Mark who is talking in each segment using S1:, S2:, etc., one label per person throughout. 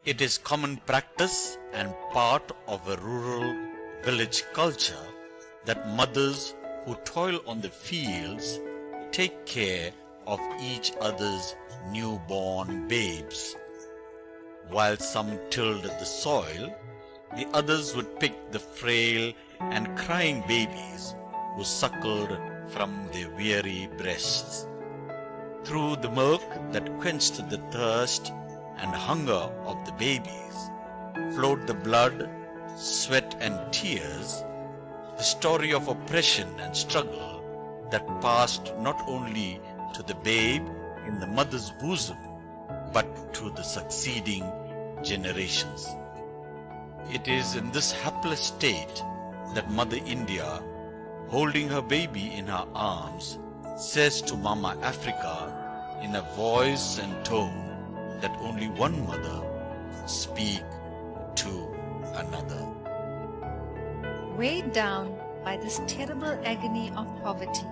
S1: It is common practice and part of a rural village culture that mothers who toil on the fields take care of each other's newborn babes. While some tilled the soil, the others would pick the frail and crying babies who suckled from their weary breasts. Through the milk that quenched the thirst and hunger of the babies flowed the blood, sweat and tears, the story of oppression and struggle that passed not only to the babe in the mother's bosom, but to the succeeding generations. It is in this hapless state that Mother India, holding her baby in her arms, says to Mama Africa in a voice and tone that only one mother speak to another.
S2: Weighed down by this terrible agony of poverty,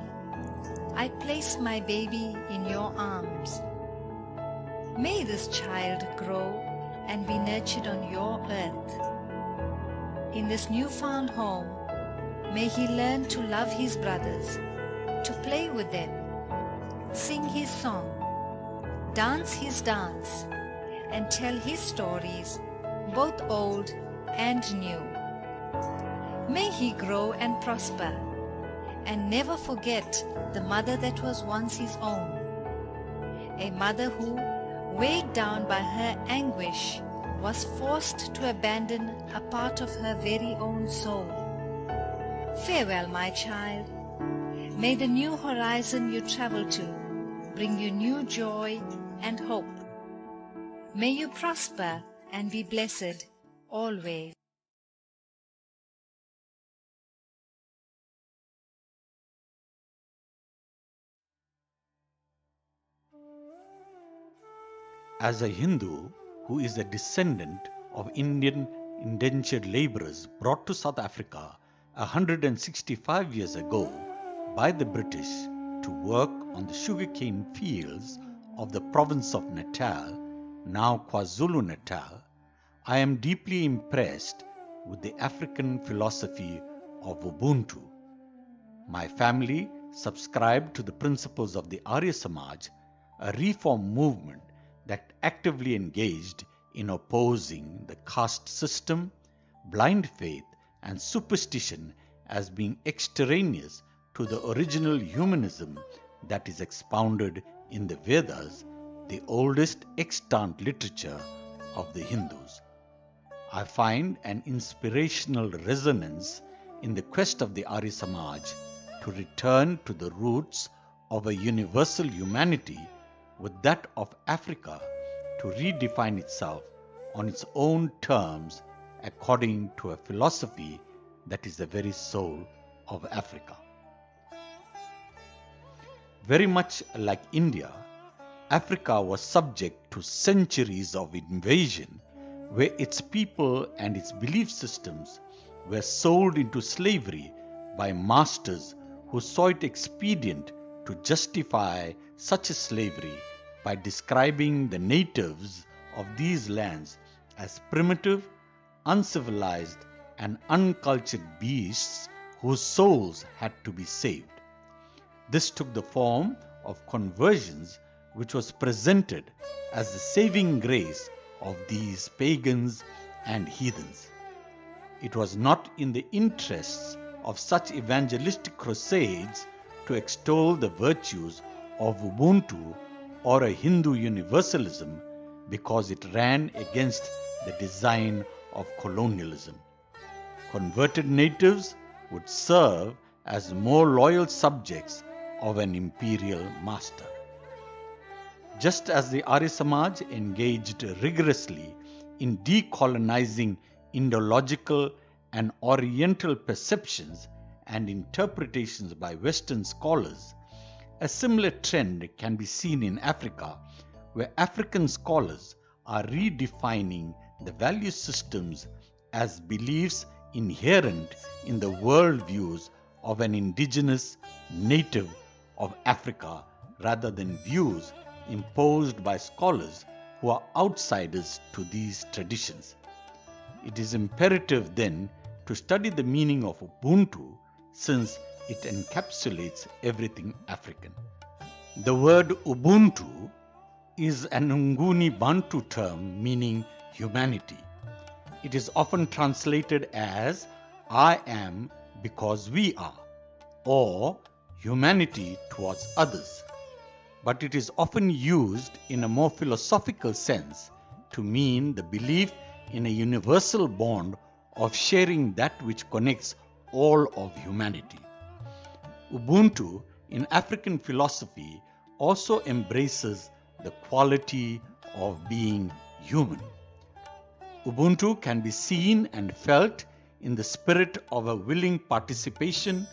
S2: I place my baby in your arms. May this child grow and be nurtured on your earth. In this newfound home, may he learn to love his brothers, to play with them, sing his song, dance his dance, and tell his stories, both old and new. May he grow and prosper, and never forget the mother that was once his own, a mother who, weighed down by her anguish, was forced to abandon a part of her very own soul. Farewell, my child. May the new horizon you travel to bring you new joy and hope. May you prosper and be blessed always.
S3: As a Hindu who is a descendant of Indian indentured laborers brought to South Africa 165 years ago by the British to work on the sugarcane fields of the province of Natal, now KwaZulu-Natal, I am deeply impressed with the African philosophy of Ubuntu. My family subscribed to the principles of the Arya Samaj, a reform movement that actively engaged in opposing the caste system, blind faith, and superstition as being extraneous to the original humanism that is expounded in the Vedas, the oldest extant literature of the Hindus. I find an inspirational resonance in the quest of the Arya Samaj to return to the roots of a universal humanity with that of Africa to redefine itself on its own terms according to a philosophy that is the very soul of Africa. Very much like India, Africa was subject to centuries of invasion where its people and its belief systems were sold into slavery by masters who saw it expedient to justify such a slavery by describing the natives of these lands as primitive, uncivilized, and uncultured beasts whose souls had to be saved. This took the form of conversions, which was presented as the saving grace of these pagans and heathens. It was not in the interests of such evangelistic crusades to extol the virtues of Ubuntu or a Hindu universalism because it ran against the design of colonialism. Converted natives would serve as more loyal subjects of an imperial master. Just as the Arya Samaj engaged rigorously in decolonizing Indological and Oriental perceptions and interpretations by Western scholars, a similar trend can be seen in Africa, where African scholars are redefining the value systems as beliefs inherent in the worldviews of an indigenous native of Africa rather than views imposed by scholars who are outsiders to these traditions. It is imperative then to study the meaning of Ubuntu since it encapsulates everything African. The word Ubuntu is an Nguni Bantu term meaning humanity. It is often translated as I am because we are, or humanity towards others. But it is often used in a more philosophical sense to mean the belief in a universal bond of sharing that which connects all of humanity. Ubuntu in African philosophy also embraces the quality of being human. Ubuntu can be seen and felt in the spirit of a willing participation,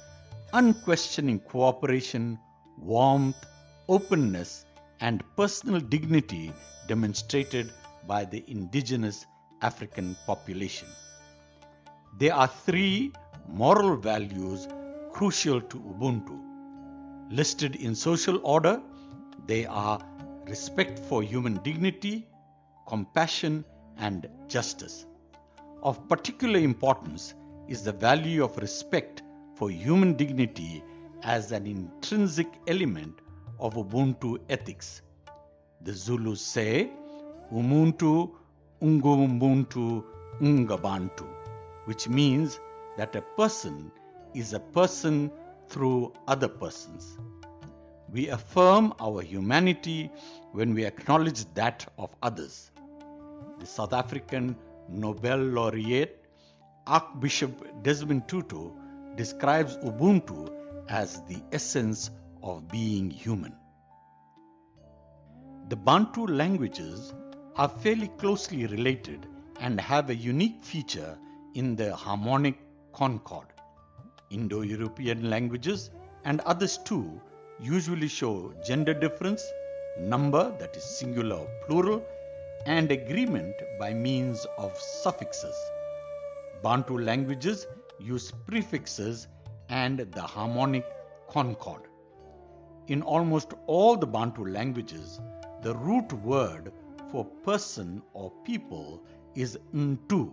S3: unquestioning cooperation, warmth, openness, and personal dignity demonstrated by the indigenous African population. There are three moral values crucial to Ubuntu. Listed in social order, they are respect for human dignity, compassion, and justice. Of particular importance is the value of respect for human dignity as an intrinsic element of Ubuntu ethics. The Zulus say, Umuntu, Ungumbuntu, Ungabantu, which means that a person is a person through other persons. We affirm our humanity when we acknowledge that of others. The South African Nobel laureate Archbishop Desmond Tutu describes Ubuntu as the essence of being human. The Bantu languages are fairly closely related and have a unique feature in the harmonic concord. Indo-European languages and others too usually show gender difference, number that is singular or plural, and agreement by means of suffixes. Bantu languages use prefixes and the harmonic concord. In almost all the Bantu languages, the root word for person or people is Ntu.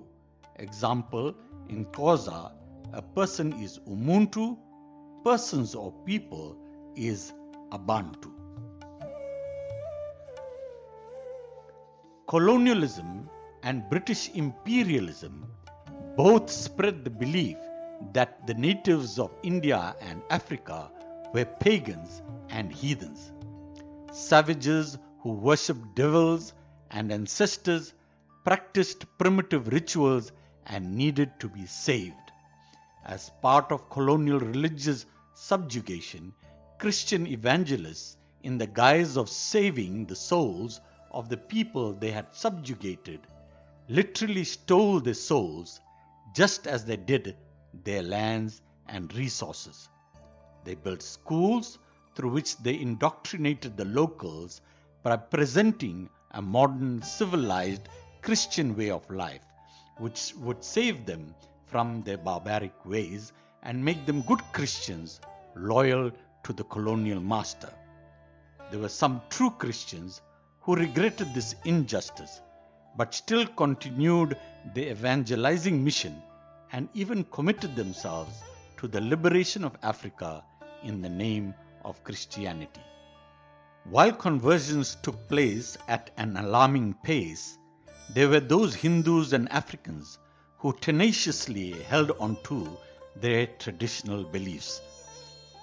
S3: Example, in Xhosa, a person is Umuntu, persons or people is Abantu. Colonialism and British imperialism both spread the belief that the natives of India and Africa were pagans and heathens, savages who worshipped devils and ancestors, practiced primitive rituals and needed to be saved. As part of colonial religious subjugation, Christian evangelists, in the guise of saving the souls of the people they had subjugated, literally stole their souls just as they did their lands and resources. They built schools through which they indoctrinated the locals by presenting a modern civilized Christian way of life, which would save them from their barbaric ways and make them good Christians loyal to the colonial master. There were some true Christians who regretted this injustice, but still continued their evangelizing mission and even committed themselves to the liberation of Africa in the name of Christianity. While conversions took place at an alarming pace, there were those Hindus and Africans who tenaciously held on to their traditional beliefs.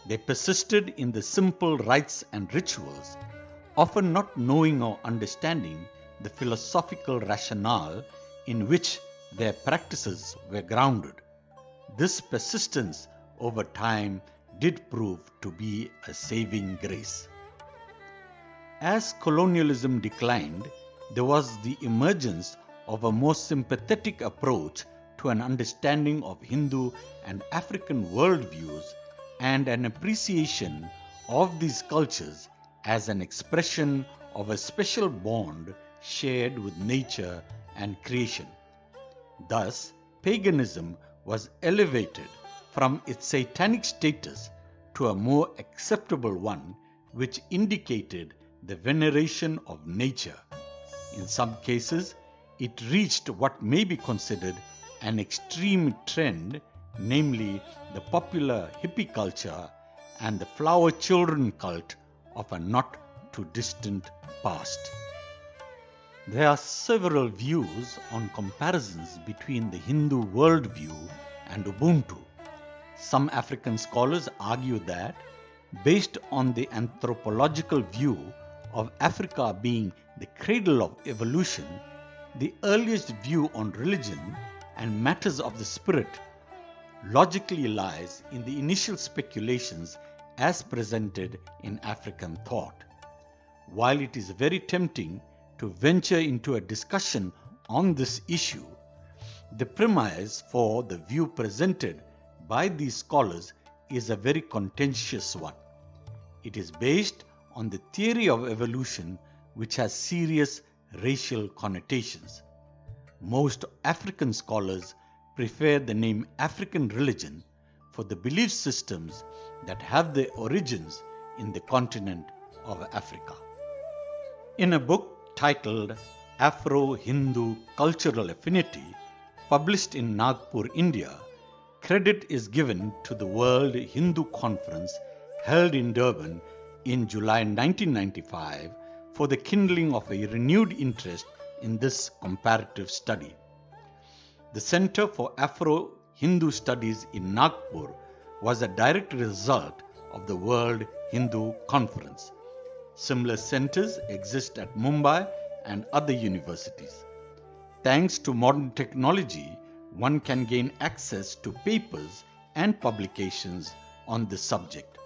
S3: They persisted in the simple rites and rituals, often not knowing or understanding the philosophical rationale in which their practices were grounded. This persistence over time did prove to be a saving grace. As colonialism declined, there was the emergence of a more sympathetic approach to an understanding of Hindu and African worldviews and an appreciation of these cultures as an expression of a special bond shared with nature and creation. Thus, paganism was elevated from its satanic status to a more acceptable one, which indicated the veneration of nature. In some cases, it reached what may be considered an extreme trend, namely the popular hippie culture and the flower children cult of a not too distant past. There are several views on comparisons between the Hindu worldview and Ubuntu. Some African scholars argue that, based on the anthropological view of Africa being the cradle of evolution, the earliest view on religion and matters of the spirit logically lies in the initial speculations as presented in African thought. While it is very tempting to venture into a discussion on this issue, the premise for the view presented by these scholars is a very contentious one. It is based on the theory of evolution, which has serious racial connotations. Most African scholars prefer the name African religion for the belief systems that have their origins in the continent of Africa. In a book titled Afro-Hindu Cultural Affinity, published in Nagpur, India, credit is given to the World Hindu Conference held in Durban in July 1995 for the kindling of a renewed interest in this comparative study. The Center for Afro-Hindu Studies in Nagpur was a direct result of the World Hindu Conference. Similar centers exist at Mumbai and other universities. Thanks to modern technology, one can gain access to papers and publications on the subject.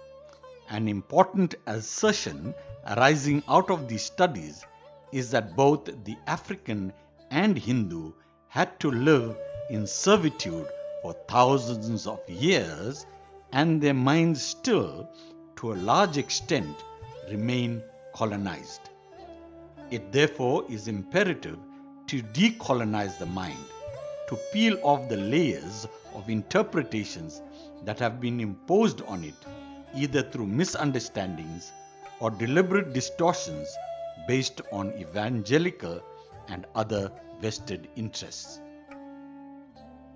S3: An important assertion arising out of these studies is that both the African and Hindu had to live in servitude for thousands of years, and their minds still, to a large extent, remain colonized. It therefore is imperative to decolonize the mind, to peel off the layers of interpretations that have been imposed on it, either through misunderstandings or deliberate distortions based on evangelical and other vested interests.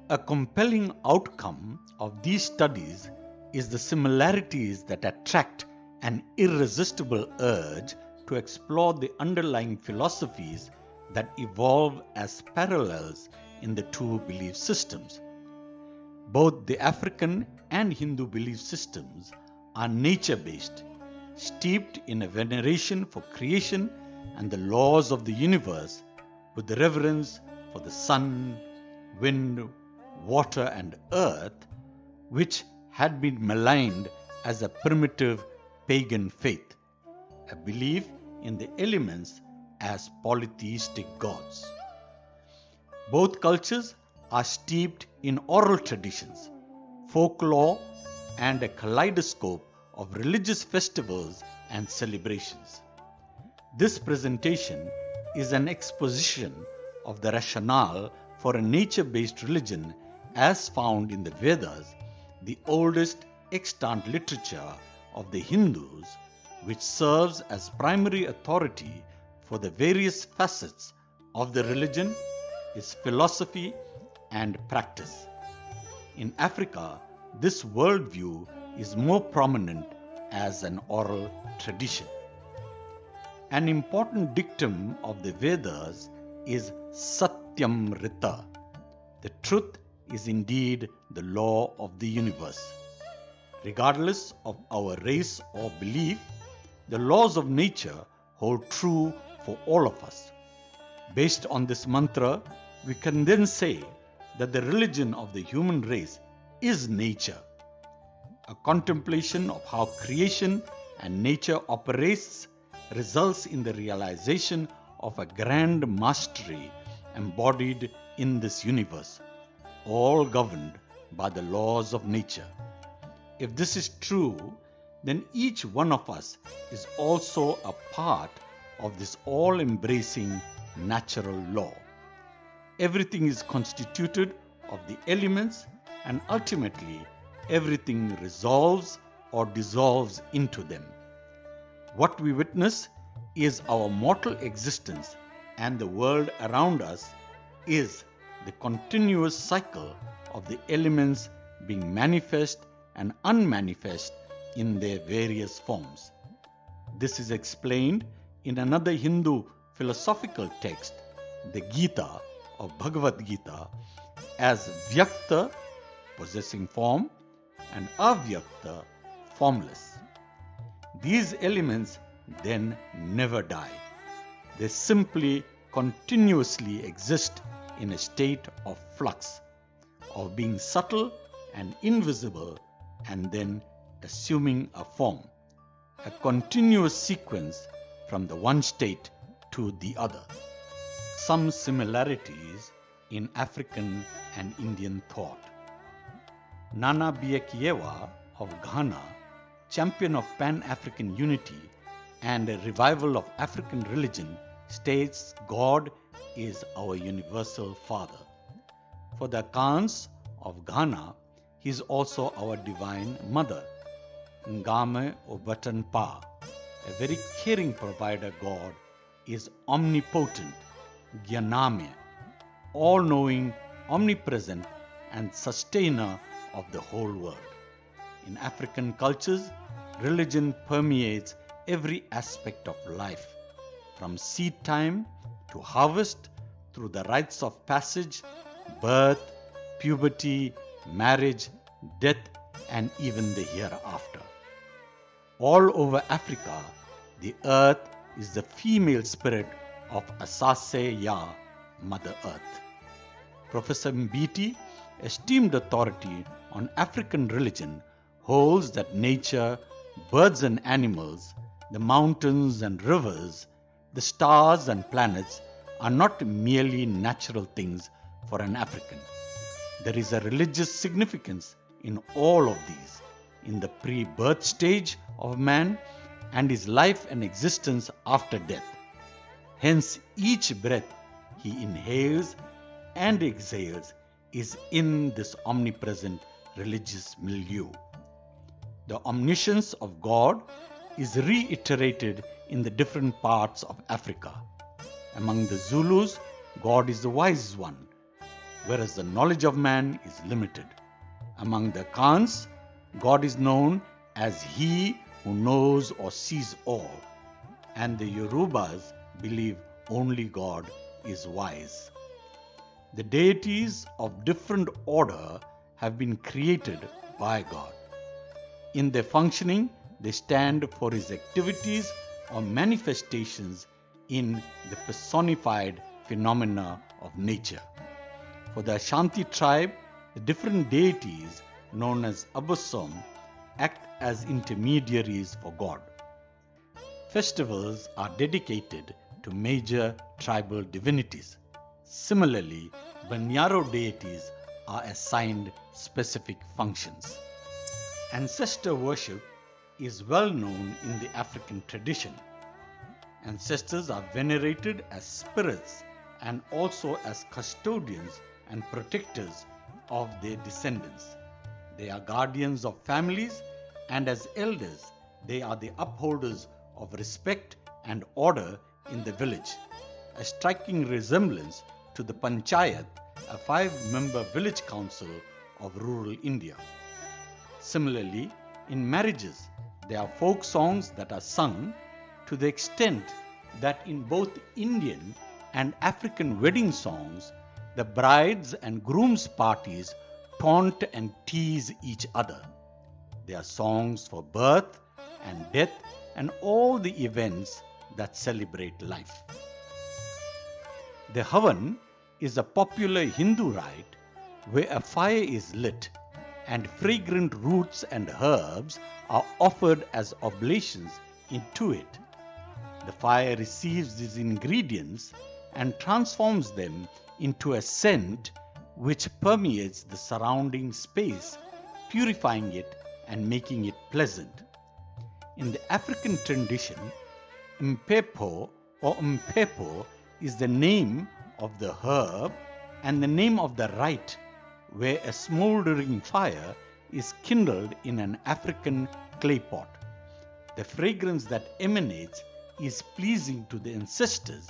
S3: A compelling outcome of these studies is the similarities that attract an irresistible urge to explore the underlying philosophies that evolve as parallels in the two belief systems. Both the African and Hindu belief systems are nature-based, steeped in a veneration for creation and the laws of the universe, with the reverence for the sun, wind, water, and earth, which had been maligned as a primitive pagan faith, a belief in the elements as polytheistic gods. Both cultures are steeped in oral traditions, folklore, and a kaleidoscope of religious festivals and celebrations. This presentation is an exposition of the rationale for a nature-based religion as found in the Vedas, the oldest extant literature of the Hindus, which serves as primary authority for the various facets of the religion, its philosophy and practice. In Africa, this worldview is more prominent as an oral tradition. An important dictum of the Vedas is Satyam Rita. The truth is indeed the law of the universe. Regardless of our race or belief, the laws of nature hold true for all of us. Based on this mantra, we can then say that the religion of the human race is nature. A contemplation of how creation and nature operates results in the realization of a grand mastery embodied in this universe, all governed by the laws of nature. If this is true, then each one of us is also a part of this all-embracing natural law. Everything is constituted of the elements, and ultimately everything resolves or dissolves into them. What we witness is our mortal existence and the world around us is the continuous cycle of the elements being manifest and unmanifest in their various forms. This is explained in another Hindu philosophical text, the Gita or Bhagavad Gita, as Vyakta, possessing form, and Avyakta, formless. These elements then never die. They simply continuously exist in a state of flux, of being subtle and invisible and then assuming a form, a continuous sequence from the one state to the other. Some similarities in African and Indian thought. Nana Biyekiewa of Ghana, champion of Pan-African unity and a revival of African religion, states God is our universal Father. For the Khans of Ghana, he is also our divine Mother, Ngame Obatan Pa, a very caring provider. God is omnipotent, Gyaname, all-knowing, omnipresent, and sustainer of the whole world. In African cultures, religion permeates every aspect of life, from seed time to harvest, through the rites of passage, birth, puberty, marriage, death, and even the hereafter. All over Africa, the earth is the female spirit of Asase Ya, Mother Earth. Professor Mbiti, esteemed authority on African religion, holds that nature, birds and animals, the mountains and rivers, the stars and planets are not merely natural things for an African. There is a religious significance in all of these, in the pre-birth stage of man and his life and existence after death. Hence, each breath he inhales and exhales is in this omnipresent religious milieu. The omniscience of God is reiterated in the different parts of Africa. Among the Zulus, God is the wise one, whereas the knowledge of man is limited. Among the Khans, God is known as He who knows or sees all, and the Yorubas believe only God is wise. The deities of different order have been created by God. In their functioning, they stand for His activities or manifestations in the personified phenomena of nature. For the Ashanti tribe, the different deities known as Abosom act as intermediaries for God. Festivals are dedicated to major tribal divinities. Similarly, Banyaro deities are assigned specific functions. Ancestor worship is well known in the African tradition. Ancestors are venerated as spirits and also as custodians and protectors of their descendants. They are guardians of families, and as elders, they are the upholders of respect and order in the village, a striking resemblance to the Panchayat, a 5-member village council of rural India. Similarly, in marriages, there are folk songs that are sung to the extent that in both Indian and African wedding songs, the brides and grooms' parties taunt and tease each other. There are songs for birth and death and all the events that celebrate life. The Havan is a popular Hindu rite where a fire is lit and fragrant roots and herbs are offered as oblations into it. The fire receives these ingredients and transforms them into a scent which permeates the surrounding space, purifying it and making it pleasant. In the African tradition, Mpepo or Mpepo is the name of the herb and the name of the rite where a smoldering fire is kindled in an African clay pot. The fragrance that emanates is pleasing to the ancestors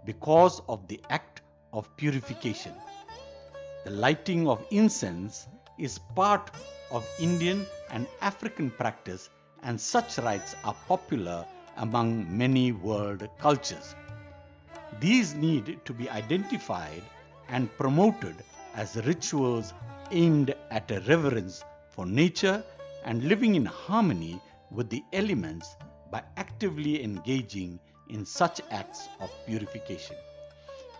S3: because of the act of purification. The lighting of incense is part of Indian and African practice, and such rites are popular among many world cultures. These need to be identified and promoted as rituals aimed at a reverence for nature and living in harmony with the elements by actively engaging in such acts of purification.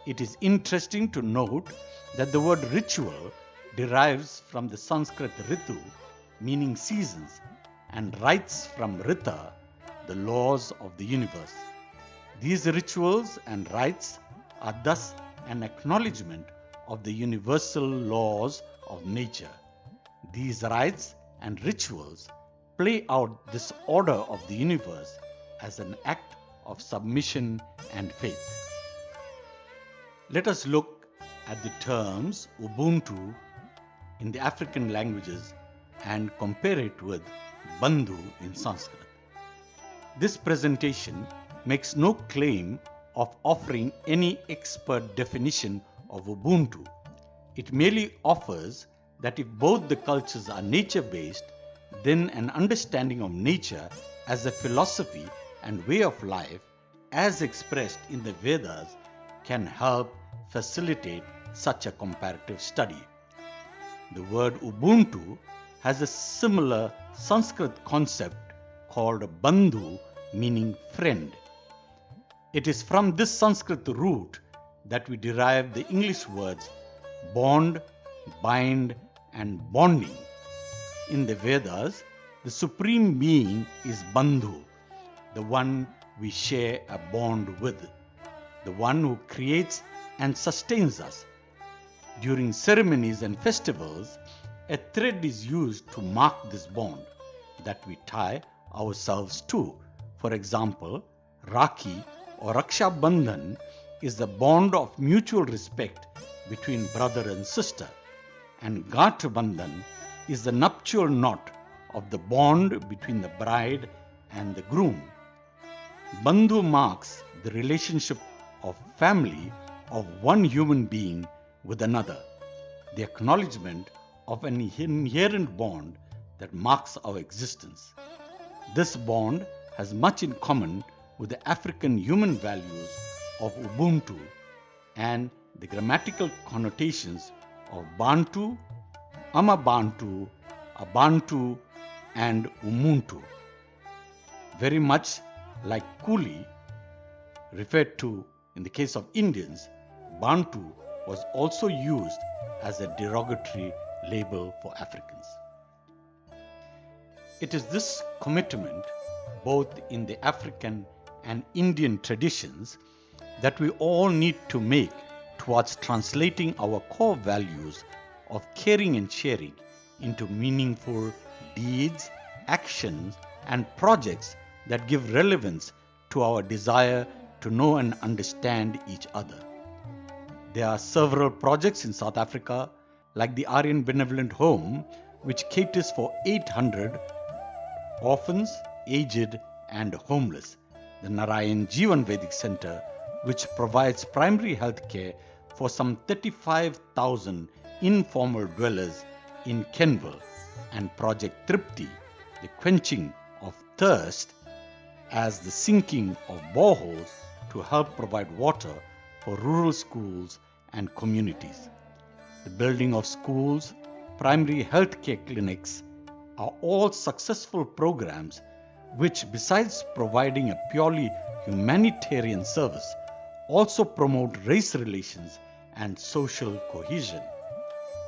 S3: It is interesting to note that the word ritual derives from the Sanskrit ritu, meaning seasons, and rites from rita, the laws of the universe. These rituals and rites are thus an acknowledgement of the universal laws of nature. These rites and rituals play out this order of the universe as an act of submission and faith. Let us look at the terms Ubuntu in the African languages and compare it with Bandhu in Sanskrit. This presentation makes no claim of offering any expert definition of Ubuntu. It merely offers that if both the cultures are nature-based, then an understanding of nature as a philosophy and way of life, as expressed in the Vedas, can help facilitate such a comparative study. The word Ubuntu has a similar Sanskrit concept called Bandhu, meaning friend. It is from this Sanskrit root that we derive the English words bond, bind, and bonding. In the Vedas, the supreme being is Bandhu, the one we share a bond with, the one who creates and sustains us. During ceremonies and festivals, a thread is used to mark this bond that we tie ourselves to. For example, Rakhi or Raksha Bandhan is the bond of mutual respect between brother and sister, and Gat Bandhan is the nuptial knot of the bond between the bride and the groom. Bandhu marks the relationship of family of one human being with another, the acknowledgement of an inherent bond that marks our existence. This bond has much in common with the African human values of Ubuntu and the grammatical connotations of Bantu, Amabantu, Abantu, and Umuntu. Very much like Coolie, referred to in the case of Indians, Bantu was also used as a derogatory label for Africans. It is this commitment, both in the African and Indian traditions, that we all need to make towards translating our core values of caring and sharing into meaningful deeds, actions, and projects that give relevance to our desire to know and understand each other. There are several projects in South Africa, like the Aryan Benevolent Home, which caters for 800 orphans, aged, and homeless. The Narayan Jeevan Vedic Center, which provides primary health care for some 35,000 informal dwellers in Kenville, and Project Tripti, the quenching of thirst as the sinking of boreholes to help provide water for rural schools and communities. The building of schools, primary health care clinics are all successful programs which, besides providing a purely humanitarian service, also promote race relations and social cohesion.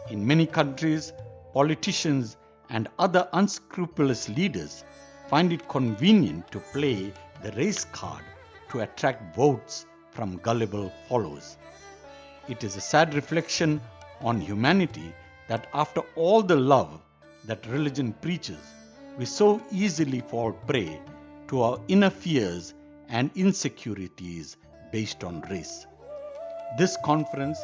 S3: In many countries, politicians and other unscrupulous leaders find it convenient to play the race card to attract votes from gullible followers. It is a sad reflection on humanity that after all the love that religion preaches, we so easily fall prey to our inner fears and insecurities based on race. This conference,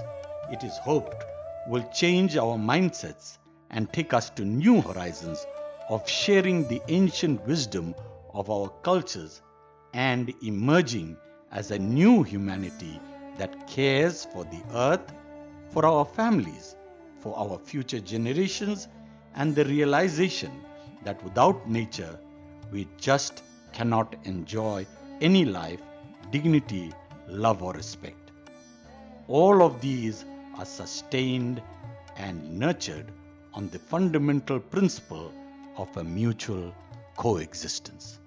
S3: it is hoped, will change our mindsets and take us to new horizons of sharing the ancient wisdom of our cultures and emerging as a new humanity that cares for the earth, for our families, for our future generations, and the realization that without nature we just cannot enjoy any life, dignity, love, or respect. All of these are sustained and nurtured on the fundamental principle of a mutual coexistence.